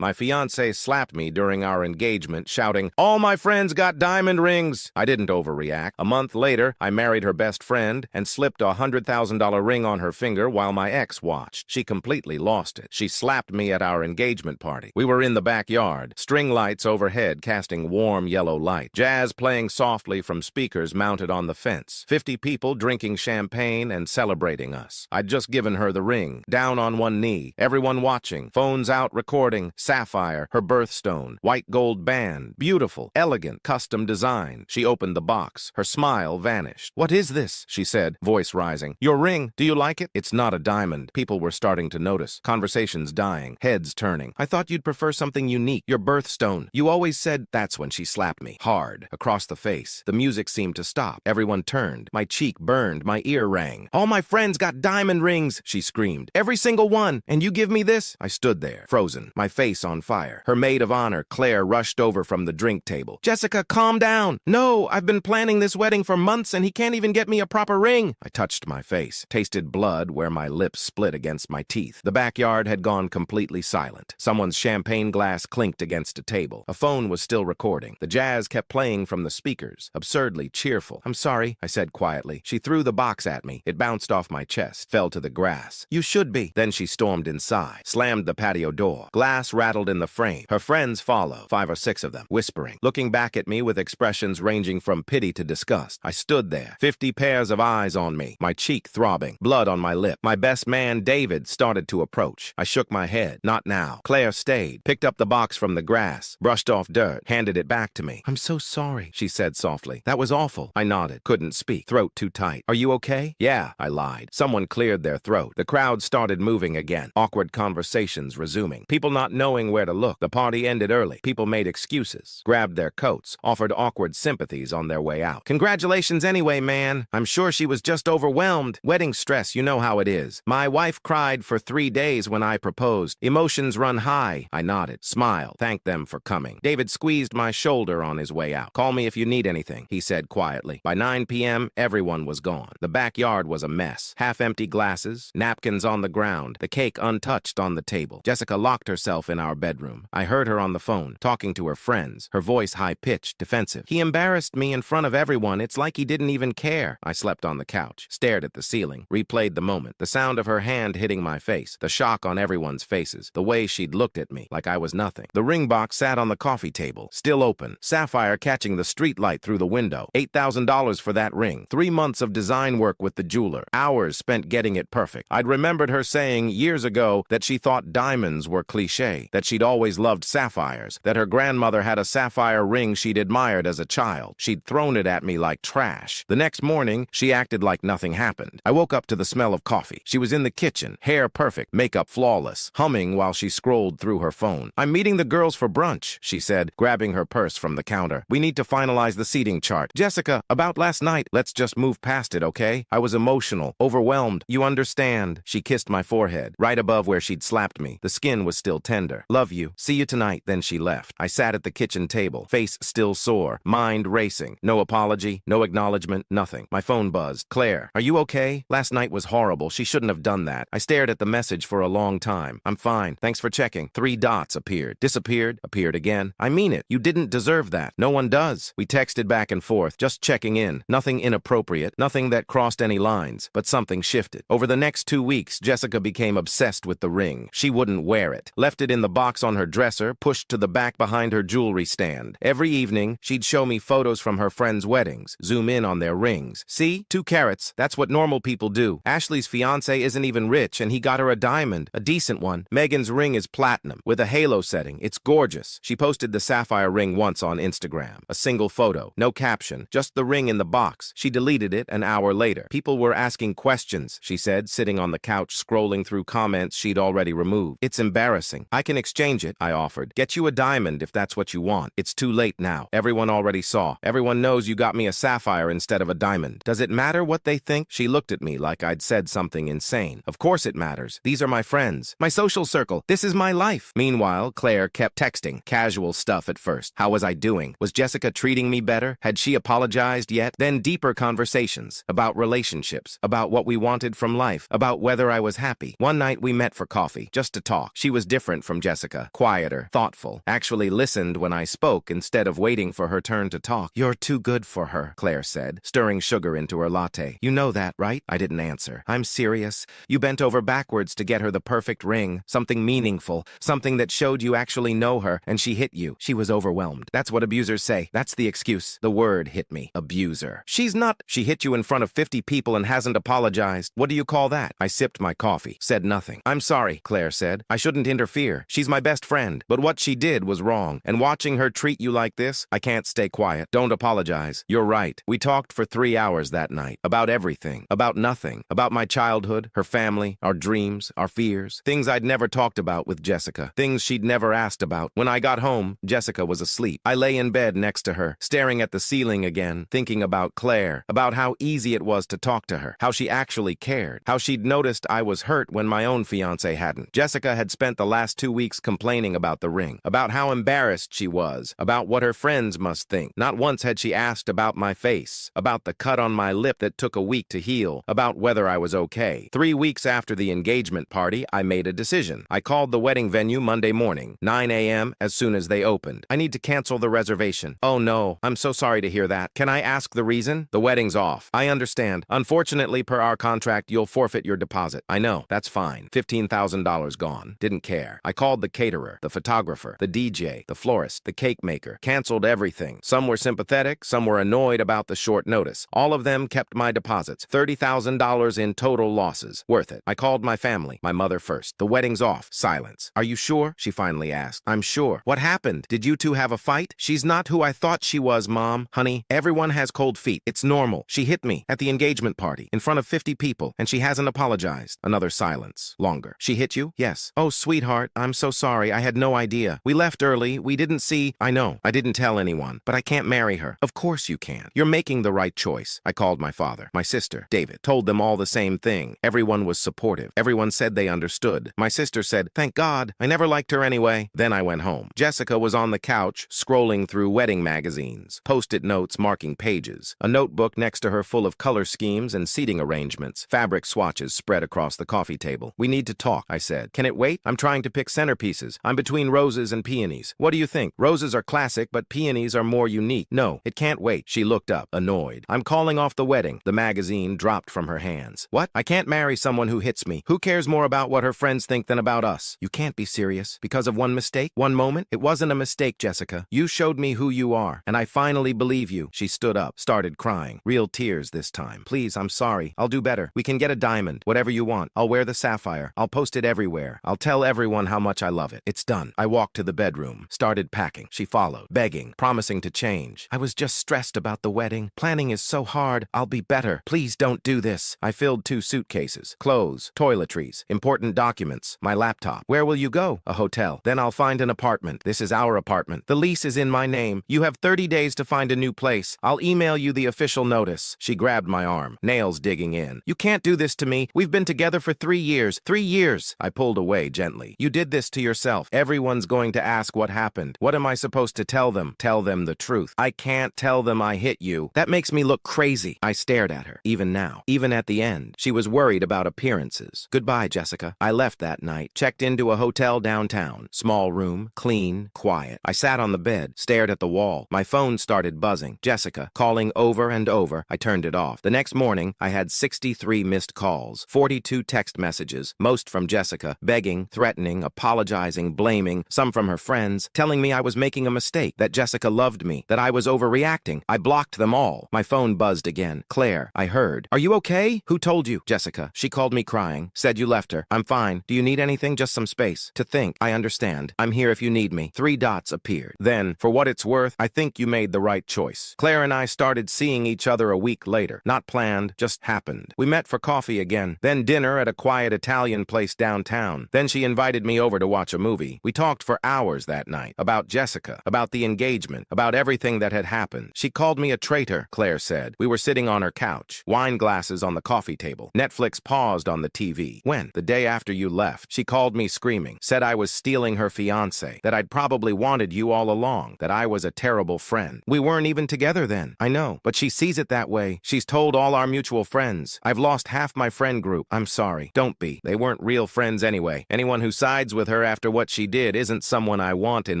My fiancée slapped me during our engagement, shouting, "All my friends got diamond rings!" I didn't overreact. A month later, I married her best friend and slipped a $100,000 ring on her finger while my ex watched. She completely lost it. She slapped me at our engagement party. We were in the backyard, string lights overhead casting warm yellow light, jazz playing softly from speakers mounted on the fence, 50 people drinking champagne and celebrating us. I'd just given her the ring, down on one knee, everyone watching, phones out recording, sapphire, her birthstone, white gold band, beautiful, elegant, custom design. She opened the box. Her smile vanished. "What is this?" she said, voice rising. "Your ring. Do you like it?" "It's not a diamond." People were starting to notice. Conversations dying. Heads turning. "I thought you'd prefer something unique. Your birthstone. You always said—" That's when she slapped me. Hard. Across the face. The music seemed to stop. Everyone turned. My cheek burned. My ear rang. "All my friends got diamond rings," she screamed. "Every single one. And you give me this?" I stood there, frozen, my face on fire. Her maid of honor, Claire, rushed over from the drink table. "Jessica, calm down. No, I've been planning this wedding for months and he can't even get me a proper ring." I touched my face, tasted blood where my lips split against my teeth. The backyard had gone completely silent. Someone's champagne glass clinked against a table. A phone was still recording. The jazz kept playing from the speakers, absurdly cheerful. "I'm sorry," I said quietly. She threw the box at me. It bounced off my chest, fell to the grass. "You should be." Then she stormed inside, slammed the patio door. Glass rattled in the frame. Her friends followed, 5 or 6 of them, whispering, looking back at me with expressions ranging from pity to disgust. I stood there, 50 pairs of eyes on me, my cheek throbbing, blood on my lip. My best man, David, started to approach. I shook my head. Not now. Claire stayed, picked up the box from the grass, brushed off dirt, handed it back to me. "I'm so sorry," she said softly. "That was awful." I nodded, couldn't speak, throat too tight. "Are you okay?" "Yeah," I lied. Someone cleared their throat. The crowd started moving again. Awkward conversations resuming. People not knowing where to look. The party ended early. People made excuses, grabbed their coats, offered awkward sympathies on their way out. "Congratulations anyway, man. I'm sure she was just overwhelmed. Wedding stress, you know how it is. My wife cried for 3 days when I proposed. Emotions run high." I nodded, smiled, thanked them for coming. David squeezed my shoulder on his way out. "Call me if you need anything," he said quietly. By 9 p.m., everyone was gone. The backyard was a mess. Half-empty glasses, napkins on the ground, the cake untouched on the table. Jessica locked herself in our bedroom. I heard her on the phone, talking to her friends, her voice high-pitched, defensive. "He embarrassed me in front of everyone. It's like he didn't even care." I slept on the couch, stared at the ceiling, replayed the moment, the sound of her hand hitting my face, the shock on everyone's faces, the way she'd looked at me like I was nothing. The ring box sat on the coffee table, still open, sapphire catching the street light through the window. $8,000 for that ring. 3 months of design work with the jeweler. Hours spent getting it perfect. I'd remembered her saying years ago that she thought diamonds were cliché, that she'd always loved sapphires, that her grandmother had a sapphire ring she'd admired as a child. She'd thrown it at me like trash. The next morning, she acted like nothing happened. I woke up to the smell of coffee. She was in the kitchen, hair perfect, makeup flawless, humming while she scrolled through her phone. "I'm meeting the girls for brunch," she said, grabbing her purse from the counter. "We need to finalize the seating chart." "Jessica, about last night, let's just move past it, okay?" I was emotional, overwhelmed. "You understand." She kissed my forehead, right above where she'd slapped me. The skin was still tender. "Love you. See you tonight." Then she left. I sat at the kitchen table, face still sore, mind racing. No apology, no acknowledgement, nothing. My phone buzzed. "Claire, are you okay? Last night was horrible. She shouldn't have done that." I stared at the message for a long time. "I'm fine. Thanks for checking." 3 dots appeared, disappeared, appeared again. "I mean it. You didn't deserve that. No one does." We texted back and forth, just checking in. Nothing inappropriate, nothing that crossed any lines, but something shifted. Over the next 2 weeks, Jessica became obsessed with the ring. She wouldn't wear it. Left it in the box on her dresser, pushed to the back behind her jewelry stand. Every evening, she'd show me photos from her friends' weddings, zoom in on their rings. "See? 2 carats. That's what normal people do. Ashley's fiancé isn't even rich, and he got her a diamond, a decent one. Megan's ring is platinum, with a halo setting. It's gorgeous." She posted the sapphire ring once on Instagram. A single photo, no caption, just the ring in the box. She deleted it an hour later. "People were asking questions," she said, sitting on the couch scrolling through comments she'd already removed. "It's embarrassing." "I can exchange it," I offered. "Get you a diamond if that's what you want. It's too late now. Everyone already saw. Everyone knows you got me a sapphire instead of a diamond. Does it matter what they think?" She looked at me like I'd said something insane. "Of course it matters. These are my friends. My social circle. This is my life." Meanwhile, Claire kept texting. Casual stuff at first. How was I doing? Was Jessica treating me better? Had she apologized yet? Then deeper conversations about relationships, about what we wanted from life, about whether I was happy. One night we met for coffee, just to talk. She was different from Jessica, quieter, thoughtful, actually listened when I spoke instead of waiting for her turn to talk. You're too good for her, Claire said, stirring sugar into her latte. You know that, right? I didn't answer. I'm serious. You bent over backwards to get her the perfect ring, something meaningful, something that showed you actually know her, and she hit you. She was overwhelmed. That's what abusers say. That's the excuse. The word hit me. Abuser. She's not. She hit you in front of 50 people and hasn't apologized. What do you call that? I sipped my coffee, said nothing. I'm sorry, Claire said. I shouldn't interfere. She's my best friend. But what she did was wrong. And watching her treat you like this, I can't stay quiet. Don't apologize. You're right. We talked for 3 hours that night. About everything. About nothing. About my childhood, her family, our dreams, our fears. Things I'd never talked about with Jessica. Things she'd never asked about. When I got home, Jessica was asleep. I lay in bed next to her, staring at the ceiling again, thinking about Claire, about how easy it was to talk to her, how she actually cared, how she'd noticed I was hurt when my own fiancé hadn't. Jessica had spent the last 2 weeks complaining about the ring, about how embarrassed she was, about what her friends must think. Not once had she asked about my face, about the cut on my lip that took a week to heal, about whether I was okay. 3 weeks after the engagement party, I made a decision. I called the wedding venue Monday morning, 9 a.m. as soon as they opened. I need to cancel the reservation. Oh no, I'm so sorry to hear that. Can I ask the reason? The wedding's off. I understand. Unfortunately, per our contract, you'll forfeit your deposit. I know. That's fine. $15,000 gone. Didn't care. I called the caterer, the photographer, the DJ, the florist, the cake maker. Canceled everything. Some were sympathetic, some were annoyed about the short notice. All of them kept my deposits. $30,000 in total losses. Worth it. I called my family, my mother first. The wedding's off. Silence. Are you sure? She finally asked. I'm sure. What happened? Did you two have a fight? She's not who I thought she was, Mom. Honey, everyone has cold feet. It's normal. She hit me at the engagement party in front of 50 people, and she hasn't apologized. Another silence. Longer. She hit you? Yes. Oh, sweetheart, I'm so sorry. I had no idea. We left early. We didn't see. I know. I didn't tell anyone, but I can't marry her. Of course you can. You're making the right choice. I called my father, my sister, David. Told them all the same thing. Everyone was supportive. Everyone said they understood. My sister said, thank God. I never liked her anyway. Then I went home. Jessica was on the couch, scrolling through wedding magazines, post-it notes marking pages, a notebook next to her full of color schemes and seating arrangements, fabric swatches spread across the coffee table. We need to talk, I said. Can it wait? I'm trying to pick centerpieces. I'm between roses and peonies. What do you think? Roses are classic, but peonies are more unique. No, it can't wait. She looked up, annoyed. I'm calling off the wedding. The magazine dropped from her hands. What? I can't marry someone who hits me. Who cares more about what her friends think than about us? You can't be serious. Because of one mistake? One moment? It wasn't a mistake, Jessica. You showed me who you are, and I finally believe you. She stood up, started crying. Real tears this time. Please, I'm sorry. I'll do better. We can get a diamond. Whatever you want. I'll wear the sapphire. I'll post it everywhere. I'll tell everyone how much I love it. It's done. I walked to the bedroom, started packing. She followed, begging, promising to change. I was just stressed about the wedding. Planning is so hard. I'll be better. Please don't do this. I filled 2 suitcases, clothes, toiletries, important documents, my laptop. Where will you go? A hotel. Then I'll find an apartment. This is our apartment. The lease is in my name. You have 30 days to find a new place. I'll email you the official notice. She grabbed my arm, nails digging in. You can't do this to me. We've been together for 3 years. 3 years. I pulled away gently. You did this to yourself. Everyone's going to ask what happened. What am I supposed to tell them? Tell them the truth. I can't tell them I hit you. That makes me look crazy. I stared at her, even now, even at the end. She was worried about appearances. Goodbye, Jessica. I left that night, checked into a hotel downtown. Small room, clean, quiet. I sat on the bed, stared at the wall. My phone started buzzing. Jessica, calling over and over. I turned it off. The next morning, I had 63 missed calls, 42 text messages, most from Jessica, begging, threatening, apologizing, blaming, some from her friends, telling me I was making a mistake, that Jessica loved me, that I was overreacting. I blocked them all. My phone buzzed again. Claire, I heard. Are you okay? Who told you? Jessica. She called me crying. Said you left her. I'm fine. Do you need anything? Just some space. To think. I understand. I'm here if you need me. 3 dots appeared. Then, for what it's worth, I think you made the right choice. Claire and I started seeing each other a week later. Not planned, just happened. We met for coffee again. Then dinner at a quiet Italian place downtown. Then she invited me over to watch a movie. We talked for hours that night. About Jessica. About the engagement. About everything that had happened. She called me a traitor, Claire said. We were sitting on her couch. Wine glasses on the coffee table. Netflix paused on the TV. When? The day after you left. She called me screaming. Said I was stealing her fiancé. That I'd probably wanted you all along. That I was a terrible friend. We weren't even together then. I know. But she sees it that way. She's told all our mutual friends. I've lost half my friend group. I'm sorry. Don't be. They weren't real friends anyway. Anyone who sides with her her after what she did isn't someone I want in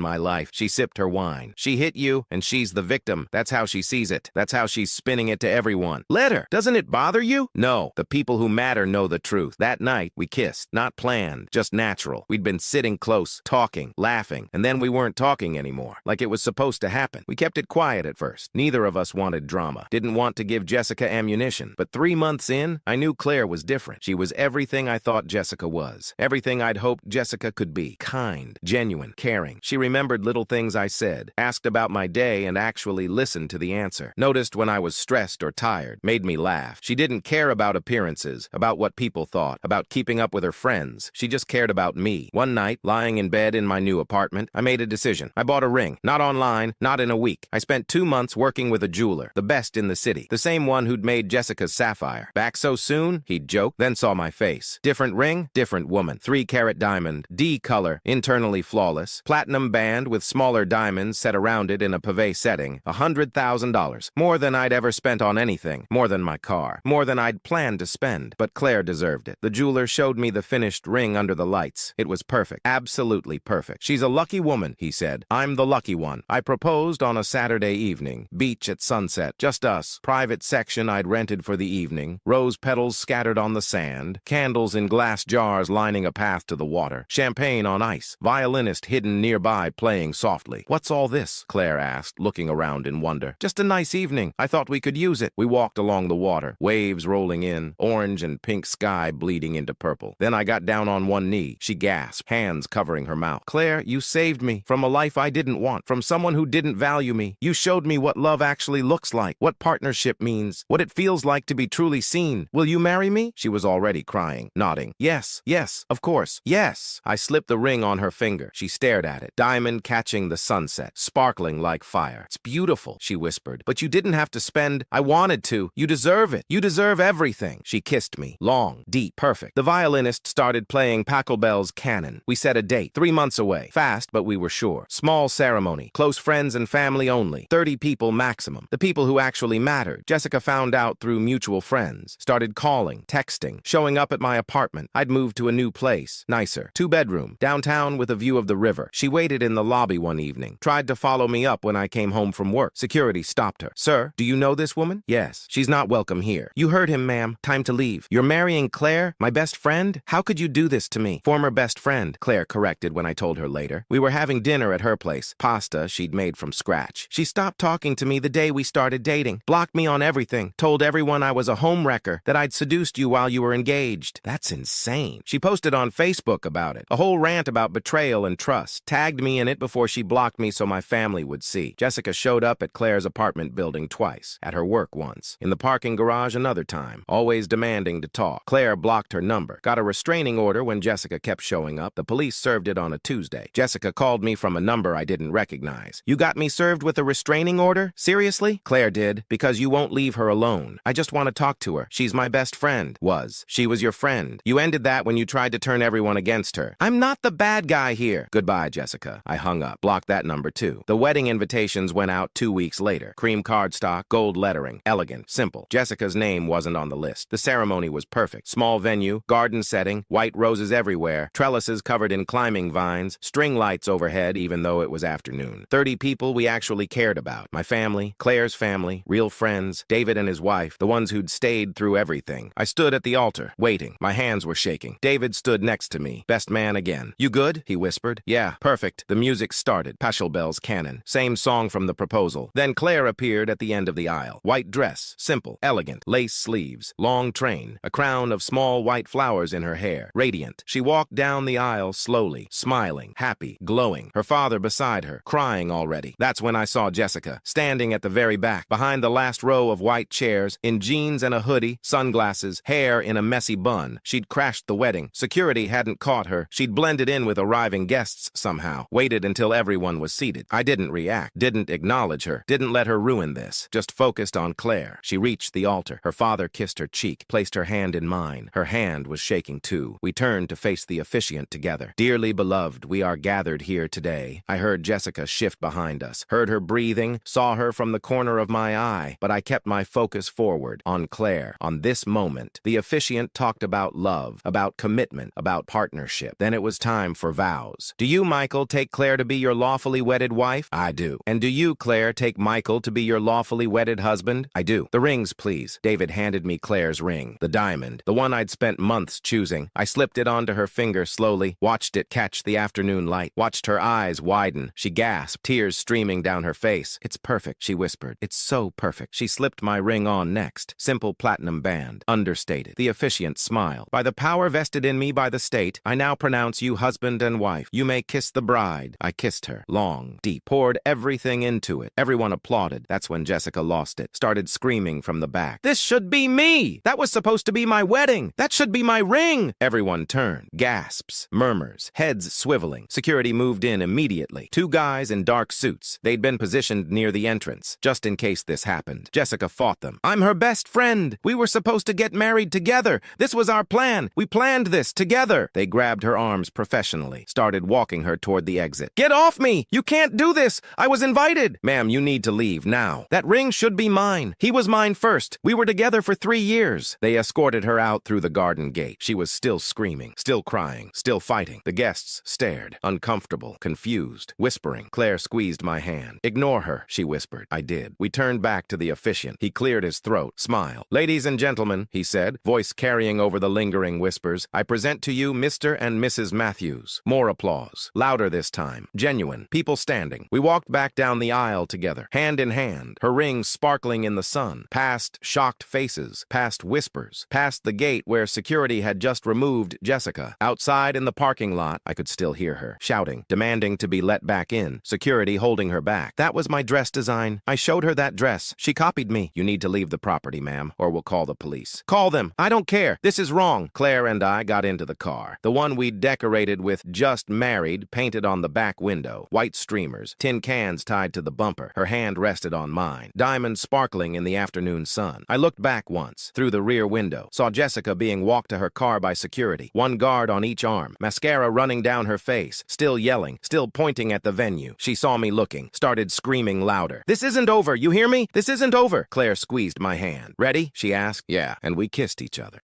my life. She sipped her wine. She hit you, and she's the victim. That's how she sees it. That's how she's spinning it to everyone. Let her. Doesn't it bother you? No. The people who matter know the truth. That night, we kissed. Not planned, just natural. We'd been sitting close, talking, laughing, and then we weren't talking anymore, like it was supposed to happen. We kept it quiet at first. Neither of us wanted drama. Didn't want to give Jessica ammunition. But 3 months in, I knew Claire was different. She was everything I thought Jessica was. Everything I'd hoped Jessica could be. Kind, genuine, caring. She remembered little things I said, asked about my day, and actually listened to the answer. Noticed when I was stressed or tired. Made me laugh. She didn't care about appearances, about what people thought, about keeping up with her friends. She just cared about me. One night, lying in bed in my new apartment, I made a decision. I bought a ring. Not online, not in a week. I spent 2 months working with a jeweler, the best in the city, the same one who'd made Jessica's sapphire. Back so soon? He'd joke, then saw my face. Different ring, different woman. 3-carat diamond, D color, internally flawless, platinum band with smaller diamonds set around it in a pave setting. $100,000. More than I'd ever spent on anything. More than my car. More than I'd planned to spend. But Claire deserved it. The jeweler showed me the finished ring under the lights. It was perfect. Absolutely perfect. She's a lucky woman, he said. I'm the lucky one. I proposed on a Saturday evening. Beach at sunset. Just us. Private section I'd rented for the evening. Rose petals scattered on the sand. Candles in glass jars lining a path to the water. Champagne on ice. Violinist hidden nearby playing softly. What's all this? Claire asked, looking around in wonder. Just a nice evening. I thought we could use it. We walked along the water. Waves rolling in. Orange and pink sky bleeding into purple. Then I got down on one knee. She gasped, hands covering her mouth. Claire, you saved me from a life I didn't want, from someone who didn't value me. You showed me what love actually looks like, what partnership means, what it feels like to be truly seen. Will you marry me? She was already crying, nodding. Yes, yes, of course, yes. I slipped the ring on her finger. She stared at it, diamond catching the sunset, sparkling like fire. It's beautiful, she whispered, but you didn't have to spend. I wanted to. You deserve it. You deserve everything. She kissed me, long, deep, perfect. The violinist started playing Pachelbel's Canon. We set a date, 3 months away. Fast, but we were sure. Small ceremony, close friends and family only. 30 people maximum. The people who actually mattered. Jessica found out through mutual friends. Started calling, texting, showing up at my apartment. I'd moved to a new place. Nicer. 2-bedroom. Downtown with a view of the river. She waited in the lobby one evening. Tried to follow me up when I came home from work. Security stopped her. Sir, do you know this woman? Yes. She's not welcome here. You heard him, ma'am. Time to leave. You're marrying Claire, my best friend? How could you do this to me? Former best friend, Claire corrected when I told her later. We were having dinner at her place. Pasta she'd made from scratch. She stopped talking to me the day we started dating. Blocked me on everything. Told everyone I was a homewrecker. That I'd seduced you while you were engaged. That's insane. She posted on Facebook about it. A whole rant about betrayal and trust. Tagged me in it before she blocked me so my family would see. Jessica showed up at Claire's apartment building twice. At her work once. In the parking garage another time. Always demanding to talk. Claire blocked her number. Got a restraining order when Jessica kept showing up. The police served it on a Tuesday. Jessica called me from a number I didn't recognize. You got me served with a restraining order? Seriously? Claire did. Because you won't leave her alone. I just want to talk to her. She's my best friend. Was. She was your friend. You ended that when you tried to turn everyone against her. I'm not the bad guy here. Goodbye, Jessica. I hung up. Blocked that number too. The wedding invitations went out 2 weeks later. Cream cardstock, gold lettering. Elegant. Simple. Jessica's name wasn't on the list. The ceremony was perfect. Small venue, garden setting, white roses everywhere, trellises covered in climbing vines, string lights overhead even though it was afternoon. 30 people we actually cared about. My family, Claire's family, real friends, David and his wife, the ones who'd stayed through everything. I stood at the altar, waiting. My hands were shaking. David stood next to me. Best man again. You good? He whispered. Yeah, perfect. The music started. Pachelbel's Canon. Same song from the proposal. Then Claire appeared at the end of the aisle. White dress. Simple. Elegant. Lace sleeves. Long train. A crown of small white flowers in her hair. Radiant. She walked down the aisle slowly, smiling, happy, glowing. Her father beside her, crying already. That's when I saw Jessica, standing at the very back, behind the last row of white chairs, in jeans and a hoodie, sunglasses, hair in a messy bun. She'd crashed the wedding. Security hadn't caught her. She'd blended in with arriving guests somehow. Waited until everyone was seated. I didn't react, didn't acknowledge her, didn't let her ruin this. Just focused on Claire. She reached the altar. Her father kissed her cheek, placed her hand in mine. Her hand was shaking too. We turned to face the officiant together. Dearly beloved, we are gathered here today. I heard Jessica shift behind us, heard her breathing, saw her from the corner of my eye, but I kept my focus forward, on Claire, on this moment. The officiant talked about love, about commitment, about partnership. Then it was was time for vows. Do you, Michael, take Claire to be your lawfully wedded wife? I do. And do you, Claire, take Michael to be your lawfully wedded husband? I do. The rings, please. David handed me Claire's ring, the diamond, the one I'd spent months choosing. I slipped it onto her finger slowly, watched it catch the afternoon light, watched her eyes widen. She gasped, tears streaming down her face. It's perfect, she whispered. It's so perfect. She slipped my ring on next. Simple platinum band, understated. The officiant smiled. By the power vested in me by the state, I now pronounce you husband and wife. You may kiss the bride. I kissed her, long, deep, poured everything into it. Everyone applauded. That's when Jessica lost it, started screaming from the back. This should be me! That was supposed to be my wedding! That should be my ring! Everyone turned. Gasps, murmurs, heads swiveling. Security moved in immediately. Two guys in dark suits. They'd been positioned near the entrance, just in case this happened. Jessica fought them. I'm her best friend! We were supposed to get married together! This was our plan! We planned this together! They grabbed her arms professionally, started walking her toward the exit. Get off me! You can't do this! I was invited! Ma'am, you need to leave now. That ring should be mine. He was mine first. We were together for 3 years. They escorted her out through the garden gate. She was still screaming, still crying, still fighting. The guests stared, uncomfortable, confused, whispering. Claire squeezed my hand. Ignore her, she whispered. I did. We turned back to the officiant. He cleared his throat, smiled. Ladies and gentlemen, he said, voice carrying over the lingering whispers, I present to you Mr. and Mrs. Matthews. More applause. Louder this time. Genuine. People standing. We walked back down the aisle together, hand in hand, her ring sparkling in the sun, past shocked faces, past whispers, past the gate where security had just removed Jessica. Outside in the parking lot, I could still hear her, shouting, demanding to be let back in, security holding her back. That was my dress design. I showed her that dress. She copied me. You need to leave the property, ma'am, or we'll call the police. Call them. I don't care. This is wrong. Claire and I got into the car, the one we'd decorated with just married painted on the back window, white streamers, tin cans tied to the bumper. Her hand rested on mine, diamonds sparkling in the afternoon sun. I looked back once, through the rear window, saw Jessica being walked to her car by security, one guard on each arm, mascara running down her face, still yelling, still pointing at the venue. She saw me looking, started screaming louder. This isn't over, you hear me? This isn't over. Claire squeezed my hand. Ready? She asked. Yeah, and we kissed each other.